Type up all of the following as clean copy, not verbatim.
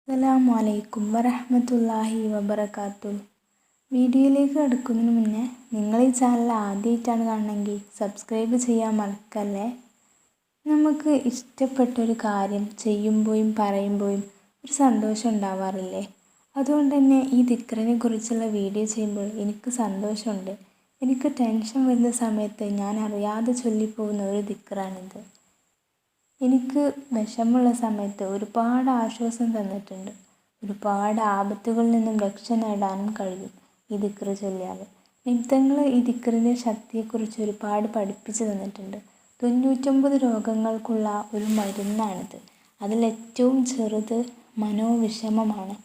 അസ്സലാമു അലൈക്കും വറഹ്മത്തുള്ളാഹി വബറകാതുഹു. വീഡിയോയിലേക്ക് കടക്കുന്നതിന് മുന്നേ നിങ്ങൾ ഈ ചാനൽ ആദ്യമായിട്ടാണ് കാണണമെങ്കിൽ സബ്സ്ക്രൈബ് ചെയ്യാൻ മറക്കല്ലേ. നമുക്ക് ഇഷ്ടപ്പെട്ടൊരു കാര്യം ചെയ്യുമ്പോഴും പറയുമ്പോഴും ഒരു സന്തോഷം ഉണ്ടാവാറില്ലേ? അതുകൊണ്ട് തന്നെ ഈ ദിക്റിനെ കുറിച്ചുള്ള വീഡിയോ ചെയ്യുമ്പോൾ എനിക്ക് സന്തോഷമുണ്ട്. എനിക്ക് ടെൻഷൻ വരുന്ന സമയത്ത് ഞാൻ അറിയാതെ ചൊല്ലിപ്പോകുന്ന ഒരു ദിക്റാണിത്. എനിക്ക് വിഷമമുള്ള സമയത്ത് ഒരുപാട് ആശ്വാസം തന്നിട്ടുണ്ട്. ഒരുപാട് ആപത്തുകളിൽ നിന്നും രക്ഷ നേടാനും കഴിയും ഈ ദിക്റ് ചൊല്ലിയാൽ. നിമിത്തങ്ങൾ ഈ ദിക്റിൻ്റെ ശക്തിയെക്കുറിച്ച് ഒരുപാട് പഠിപ്പിച്ചു തന്നിട്ടുണ്ട്. 99 രോഗങ്ങൾക്കുള്ള ഒരു മരുന്നാണിത്. അതിലേറ്റവും ചെറുത് മനോവിഷമമാണ്.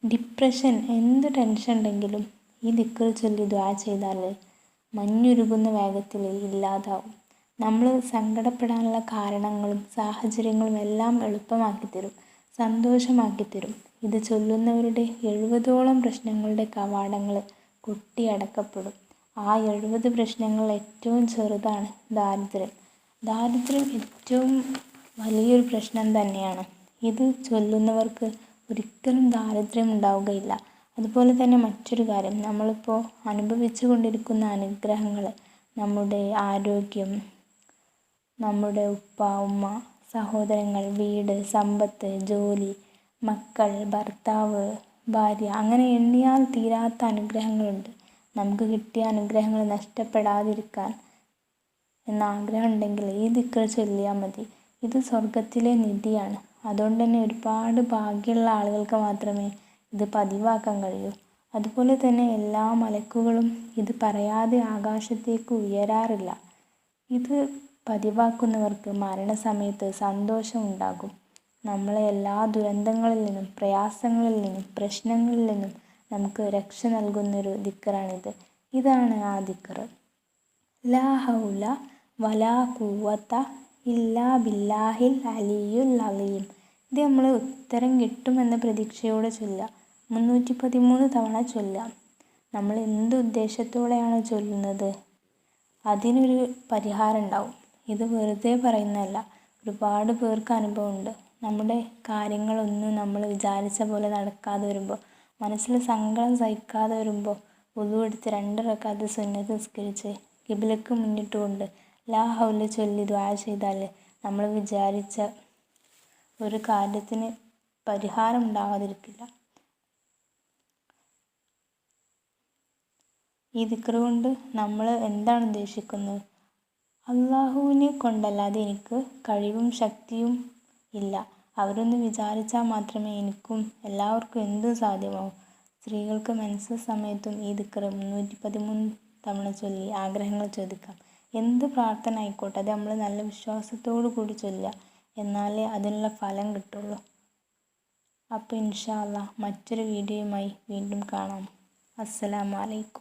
ഡിപ്രഷൻ, എന്ത് ടെൻഷൻ ഉണ്ടെങ്കിലും ഈ ദിക്റ് ചൊല്ലി ദുആ ചെയ്താൽ മഞ്ഞുരുകുന്ന വേഗത്തിൽ ഇല്ലാതാവും. നമ്മൾ സങ്കടപ്പെടാനുള്ള കാരണങ്ങളും സാഹചര്യങ്ങളും എല്ലാം എളുപ്പമാക്കി തരും, സന്തോഷമാക്കി തരും. ഇത് ചൊല്ലുന്നവരുടെ 70ഓളം പ്രശ്നങ്ങളുടെ കവാടങ്ങൾ കൊട്ടിയടക്കപ്പെടും. ആ 70 പ്രശ്നങ്ങളിൽ ഏറ്റവും ചെറുതാണ് ദാരിദ്ര്യം. ദാരിദ്ര്യം ഏറ്റവും വലിയൊരു പ്രശ്നം തന്നെയാണ്. ഇത് ചൊല്ലുന്നവർക്ക് ഒരിക്കലും ദാരിദ്ര്യം ഉണ്ടാവുകയില്ല. അതുപോലെ തന്നെ മറ്റൊരു കാര്യം, നമ്മളിപ്പോൾ അനുഭവിച്ചു കൊണ്ടിരിക്കുന്ന അനുഗ്രഹങ്ങൾ, നമ്മുടെ ആരോഗ്യം, നമ്മുടെ ഉപ്പ ഉമ്മ, സഹോദരങ്ങൾ, വീട്, സമ്പത്ത്, ജോലി, മക്കൾ, ഭർത്താവ്, ഭാര്യ, അങ്ങനെ എണ്ണിയാൽ തീരാത്ത അനുഗ്രഹങ്ങളുണ്ട്. നമുക്ക് കിട്ടിയ അനുഗ്രഹങ്ങൾ നഷ്ടപ്പെടാതിരിക്കാൻ എന്ന ആഗ്രഹം ഉണ്ടെങ്കിൽ ഈ ദിക്ർ ചൊല്ലിയാൽ മതി. ഇത് സ്വർഗത്തിലെ നിധിയാണ്. അതുകൊണ്ട് തന്നെ ഒരുപാട് ഭാഗ്യമുള്ള ആളുകൾക്ക് മാത്രമേ ഇത് പതിവാക്കാൻ കഴിയൂ. അതുപോലെ തന്നെ എല്ലാ മലക്കുകളും ഇത് പറയാതെ ആകാശത്തേക്ക് ഉയരാറില്ല. ഇത് പതിവാക്കുന്നവർക്ക് മരണസമയത്ത് സന്തോഷം ഉണ്ടാകും. നമ്മളെ എല്ലാ ദുരന്തങ്ങളിൽ നിന്നും, പ്രയാസങ്ങളിൽ നിന്നും, പ്രശ്നങ്ങളിൽ നിന്നും നമുക്ക് രക്ഷ നൽകുന്നൊരു ദിക്റാണിത്. ഇതാണ് ആ ദിക്ർ. ലാ ഹൗല വലാ ഖുവത ഇല്ലാ ബില്ലാഹിൽ അലിയുൽ അലീം. ഇത് നമ്മൾ ഉത്തരം കിട്ടുമെന്ന പ്രതീക്ഷയോടെ ചൊല്ലുക. 313 തവണ ചൊല്ലാം. നമ്മൾ എന്ത് ഉദ്ദേശത്തോടെയാണ് ചൊല്ലുന്നത് അതിനൊരു പരിഹാരം ഉണ്ടാവും. ഇത് വെറുതെ പറയുന്നതല്ല. ഒരുപാട് പേർക്ക് അനുഭവമുണ്ട്. നമ്മുടെ കാര്യങ്ങളൊന്നും നമ്മൾ വിചാരിച്ച പോലെ നടക്കാതെ വരുമ്പോൾ, മനസ്സിൽ സങ്കടം സഹിക്കാതെ വരുമ്പോൾ, വുളു എടുത്ത് 2 റക്അത്ത് സുന്നത്ത് നിസ്കരിച്ച് ഖിബ്ലക്ക് മുന്നിട്ടുകൊണ്ട് ലാ ഹൗല ചൊല്ലി ദുആ ചെയ്താൽ നമ്മൾ വിചാരിച്ച ഒരു കാര്യത്തിന് പരിഹാരം ഉണ്ടാവാതിരിക്കില്ല. ഈ ദിക്ർ കൊണ്ട് നമ്മൾ എന്താണ് ഉദ്ദേശിക്കുന്നത്? അള്ളാഹുവിനെ കൊണ്ടല്ലാതെ എനിക്ക് കഴിവും ശക്തിയും ഇല്ല. അവരൊന്ന് വിചാരിച്ചാൽ മാത്രമേ എനിക്കും എല്ലാവർക്കും എന്തും സാധ്യമാവും. സ്ത്രീകൾക്ക് മെൻസസ് സമയത്തും ഈ ദിക്ർ 313 തവണ ചൊല്ലി ആഗ്രഹങ്ങൾ ചോദിക്കാം. എന്ത് പ്രാർത്ഥന ആയിക്കോട്ടെ, അത് നമ്മൾ നല്ല വിശ്വാസത്തോടു കൂടി ചൊല്ലുക. എന്നാലേ അതിനുള്ള ഫലം കിട്ടുള്ളൂ. അപ്പോൾ ഇൻഷാ അല്ലാഹ് മറ്റൊരു വീഡിയോയുമായി വീണ്ടും കാണാം. അസ്സലാമു അലൈക്കും.